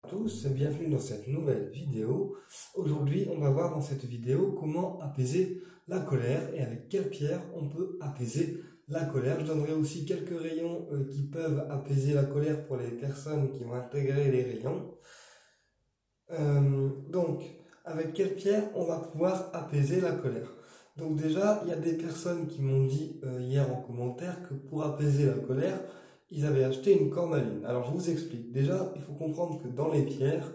Tous, bienvenue dans cette nouvelle vidéo. Aujourd'hui, on va voir dans cette vidéo comment apaiser la colère et avec quelle pierre on peut apaiser la colère. Je donnerai aussi quelques rayons qui peuvent apaiser la colère pour les personnes qui vont intégrer les rayons. Donc, avec quelle pierre on va pouvoir apaiser la colère? Donc déjà, il y a des personnes qui m'ont dit hier en commentaire que pour apaiser la colère, ils avaient acheté une cornaline. Alors je vous explique. Déjà, il faut comprendre que dans les pierres,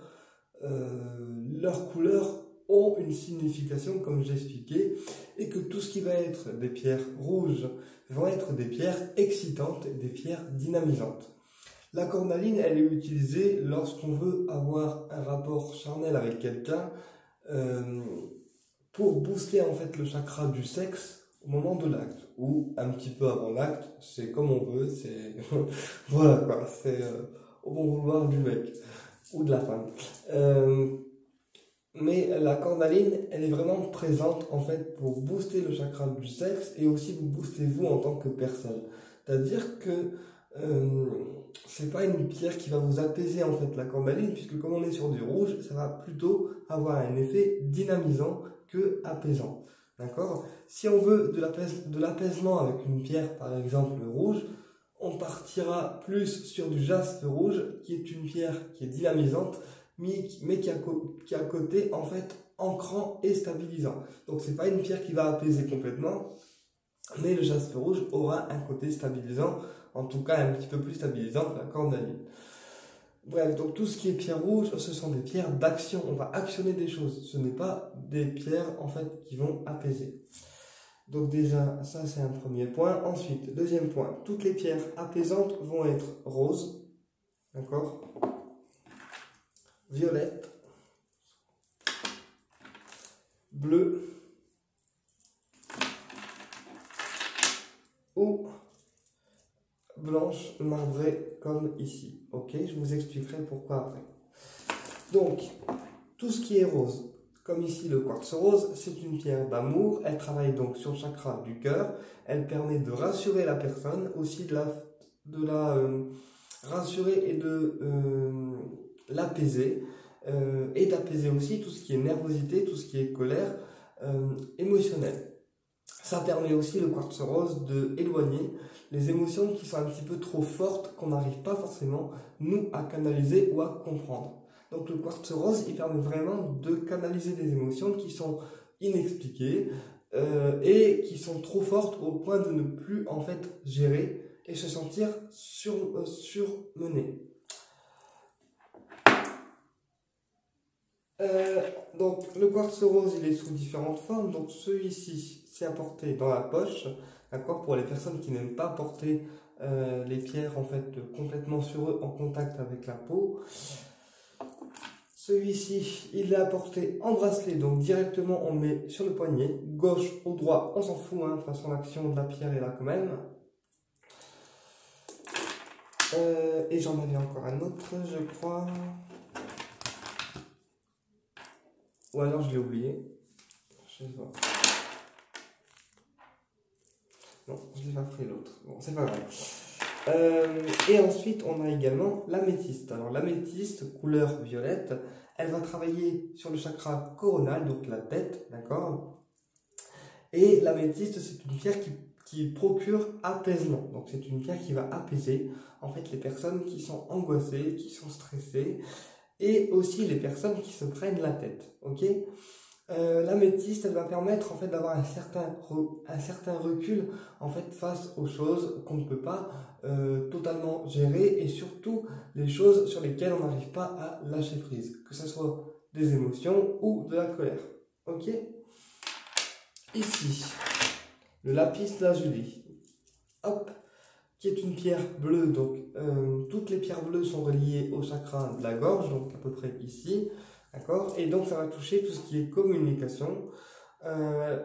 leurs couleurs ont une signification, comme j'ai expliqué, et que tout ce qui va être des pierres rouges vont être des pierres excitantes et des pierres dynamisantes. La cornaline, elle est utilisée lorsqu'on veut avoir un rapport charnel avec quelqu'un pour booster en fait le chakra du sexe au moment de l'acte ou un petit peu avant l'acte, c'est comme on veut, c'est voilà quoi, c'est au bon vouloir du mec ou de la femme. Mais la cornaline, elle est vraiment présente en fait pour booster le chakra du sexe et aussi vous booster vous en tant que personne. C'est-à-dire que c'est pas une pierre qui va vous apaiser en fait la cornaline, puisque comme on est sur du rouge, ça va plutôt avoir un effet dynamisant que apaisant. D'accord? Si on veut de l'apaisement avec une pierre par exemple rouge, on partira plus sur du jaspe rouge, qui est une pierre qui est dynamisante, mais qui a un côté en fait ancrant et stabilisant. Donc c'est pas une pierre qui va apaiser complètement, mais le jaspe rouge aura un côté stabilisant, en tout cas un petit peu plus stabilisant que la cornaline. Bref, donc tout ce qui est pierre rouge, ce sont des pierres d'action. On va actionner des choses. Ce n'est pas des pierres en fait qui vont apaiser. Donc déjà, ça c'est un premier point. Ensuite, deuxième point, toutes les pierres apaisantes vont être roses, d'accord, violette, bleu ou blanche marbrée comme ici. Ok, je vous expliquerai pourquoi après. Donc, tout ce qui est rose, comme ici le quartz rose, c'est une pierre d'amour. Elle travaille donc sur le chakra du cœur. Elle permet de rassurer la personne, aussi de la rassurer et de l'apaiser. Et d'apaiser aussi tout ce qui est nervosité, tout ce qui est colère émotionnelle. Ça permet aussi, le quartz rose, d'éloigner les émotions qui sont un petit peu trop fortes, qu'on n'arrive pas forcément, nous, à canaliser ou à comprendre. Donc le quartz rose, il permet vraiment de canaliser des émotions qui sont inexpliquées et qui sont trop fortes au point de ne plus en fait gérer et se sentir surmené. Donc le quartz rose, il est sous différentes formes. Donc celui-ci, c'est à porter dans la poche, d'accord, pour les personnes qui n'aiment pas porter les pierres en fait complètement sur eux en contact avec la peau. Celui-ci, il est à porter en bracelet, donc directement on le met sur le poignet, gauche ou droit, on s'en fout, hein, de toute façon l'action de la pierre est là quand même. Et j'en avais encore un autre, je crois. Ou alors je l'ai oublié. Je sais pas. Non, je l'ai pas pris l'autre. Bon, c'est pas grave. Et ensuite, on a également l'améthyste. Alors, l'améthyste, couleur violette, elle va travailler sur le chakra coronal, donc la tête, d'accord. Et l'améthyste, c'est une pierre qui procure apaisement. Donc, c'est une pierre qui va apaiser, en fait, les personnes qui sont angoissées, qui sont stressées, et aussi les personnes qui se prennent la tête, ok. L'améthyste, elle va permettre en fait d'avoir un certain recul en fait face aux choses qu'on ne peut pas totalement gérer et surtout les choses sur lesquelles on n'arrive pas à lâcher prise, que ce soit des émotions ou de la colère. Ok. Ici, le lapis lazuli, hop, qui est une pierre bleue. Donc toutes les pierres bleues sont reliées au chakra de la gorge, donc à peu près ici. D'accord. Et donc ça va toucher tout ce qui est communication.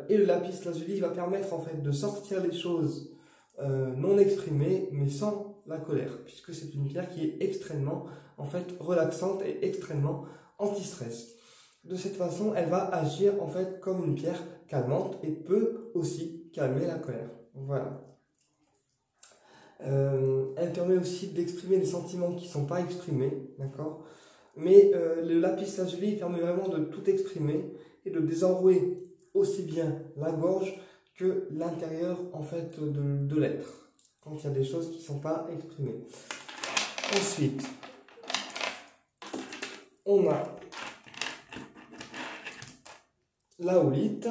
Et le lapis lazuli va permettre en fait de sortir les choses non exprimées, mais sans la colère, puisque c'est une pierre qui est extrêmement en fait relaxante et extrêmement anti-stress. De cette façon, elle va agir en fait comme une pierre calmante et peut aussi calmer la colère. Voilà. Elle permet aussi d'exprimer des sentiments qui ne sont pas exprimés, d'accord. Mais le lapis lazuli permet vraiment de tout exprimer et de désenrouer aussi bien la gorge que l'intérieur en fait de l'être, quand il y a des choses qui ne sont pas exprimées. Ensuite, on a la oolite.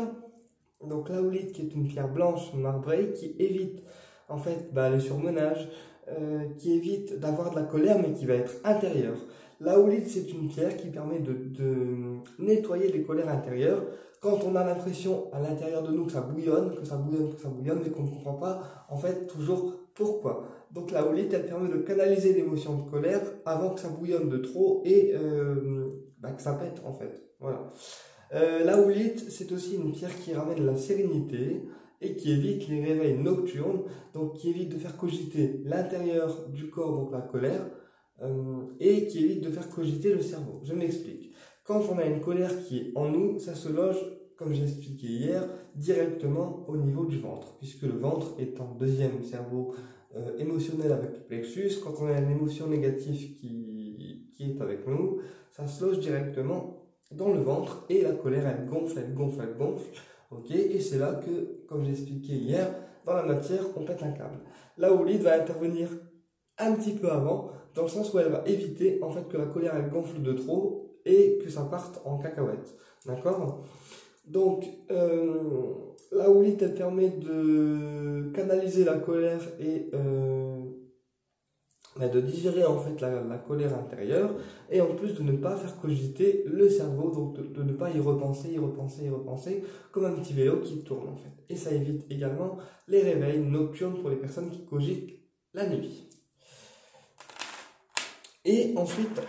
Donc la oolite qui est une pierre blanche marbrée qui évite en fait le surmenage, qui évite d'avoir de la colère mais qui va être intérieure. La oolite, c'est une pierre qui permet de nettoyer les colères intérieures quand on a l'impression à l'intérieur de nous que ça bouillonne, mais qu'on ne comprend pas en fait toujours pourquoi. Donc la oolite, elle permet de canaliser l'émotion de colère avant que ça bouillonne de trop et que ça pète en fait. Voilà. La oolite, c'est aussi une pierre qui ramène la sérénité et qui évite les réveils nocturnes, donc qui évite de faire cogiter l'intérieur du corps, donc la colère, et qui évite de faire cogiter le cerveau. Je m'explique. Quand on a une colère qui est en nous, ça se loge, comme j'ai expliqué hier, directement au niveau du ventre, puisque le ventre est un deuxième cerveau émotionnel avec le plexus. Quand on a une émotion négative qui est avec nous, ça se loge directement dans le ventre et la colère elle gonfle, ok, et c'est là que, comme j'ai expliqué hier, dans la matière on pète un câble. La oolite va intervenir un petit peu avant, dans le sens où elle va éviter en fait que la colère elle gonfle de trop et que ça parte en cacahuète, d'accord. Donc la oolite elle permet de canaliser la colère et de digérer en fait la colère intérieure et en plus de ne pas faire cogiter le cerveau, donc de ne pas y repenser comme un petit vélo qui tourne en fait. Et ça évite également les réveils nocturnes pour les personnes qui cogitent la nuit. Et ensuite,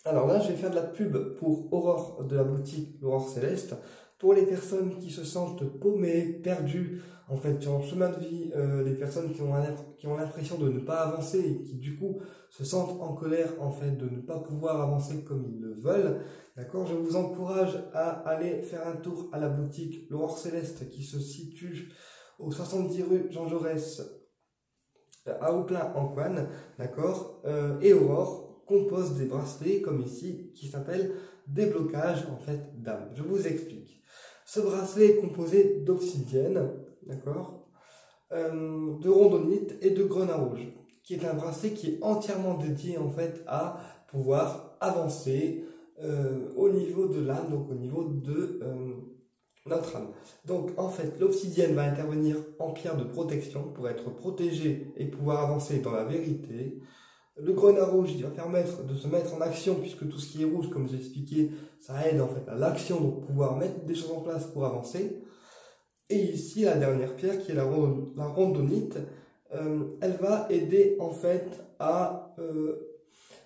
alors là je vais faire de la pub pour Aurore de la boutique l'Aurore Céleste. Pour les personnes qui se sentent paumées, perdues, en fait, sur leur chemin de vie, les personnes qui ont l'impression de ne pas avancer et qui, du coup, se sentent en colère, en fait, de ne pas pouvoir avancer comme ils le veulent, d'accord, je vous encourage à aller faire un tour à la boutique l'Aurore Céleste qui se situe au 70 rue Jean Jaurès, à Hauplin-en-Coine, d'accord, et Aurore compose des bracelets, comme ici, qui s'appellent déblocage, en fait, d'âme. Je vous explique. Ce bracelet est composé d'obsidienne, d'accord, de rondonite et de grenat rouge, qui est un bracelet qui est entièrement dédié en fait à pouvoir avancer au niveau de l'âme, donc au niveau de notre âme. Donc en fait l'obsidienne va intervenir en pierre de protection pour être protégé et pouvoir avancer dans la vérité. Le grenat rouge, il va permettre de se mettre en action, puisque tout ce qui est rouge, comme j'ai expliqué, ça aide en fait à l'action, donc pouvoir mettre des choses en place pour avancer. Et ici, la dernière pierre, qui est la rondonite, elle va aider en fait à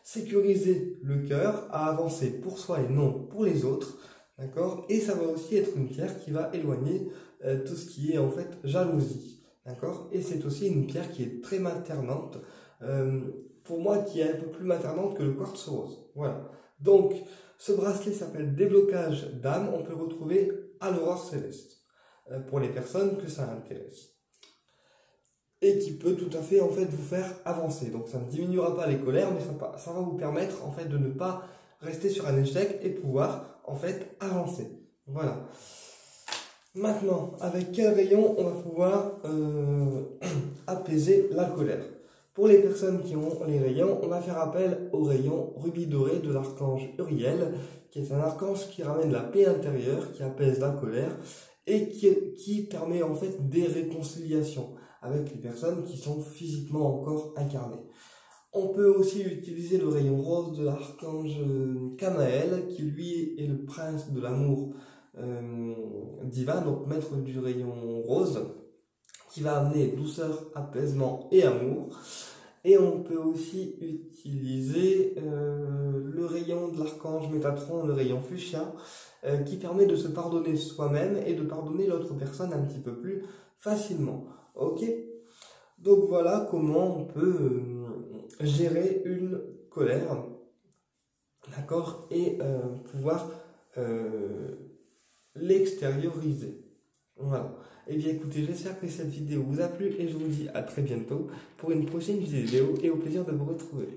sécuriser le cœur, à avancer pour soi et non pour les autres, d'accord. Et ça va aussi être une pierre qui va éloigner tout ce qui est en fait jalousie, d'accord. Et c'est aussi une pierre qui est très maternante, pour moi qui est un peu plus maternante que le quartz rose. Voilà. Donc, ce bracelet s'appelle déblocage d'âme. On peut le retrouver à l'Aurore Céleste pour les personnes que ça intéresse. Et qui peut tout à fait en fait vous faire avancer. Donc, ça ne diminuera pas les colères, mais ça va vous permettre en fait de ne pas rester sur un échec et pouvoir en fait avancer. Voilà. Maintenant, avec quel rayon on va pouvoir apaiser la colère? Pour les personnes qui ont les rayons, on va faire appel au rayon rubis doré de l'archange Uriel, qui est un archange qui ramène la paix intérieure, qui apaise la colère et qui permet en fait des réconciliations avec les personnes qui sont physiquement encore incarnées. On peut aussi utiliser le rayon rose de l'archange Kamaël, qui lui est le prince de l'amour divin, donc maître du rayon rose, qui va amener douceur, apaisement et amour. Et on peut aussi utiliser le rayon de l'archange Métatron, le rayon fuchsia, qui permet de se pardonner soi-même et de pardonner l'autre personne un petit peu plus facilement. Ok? Donc voilà comment on peut gérer une colère, d'accord, et pouvoir l'extérioriser. Voilà. Et bien écoutez, j'espère que cette vidéo vous a plu et je vous dis à très bientôt pour une prochaine vidéo et au plaisir de vous retrouver.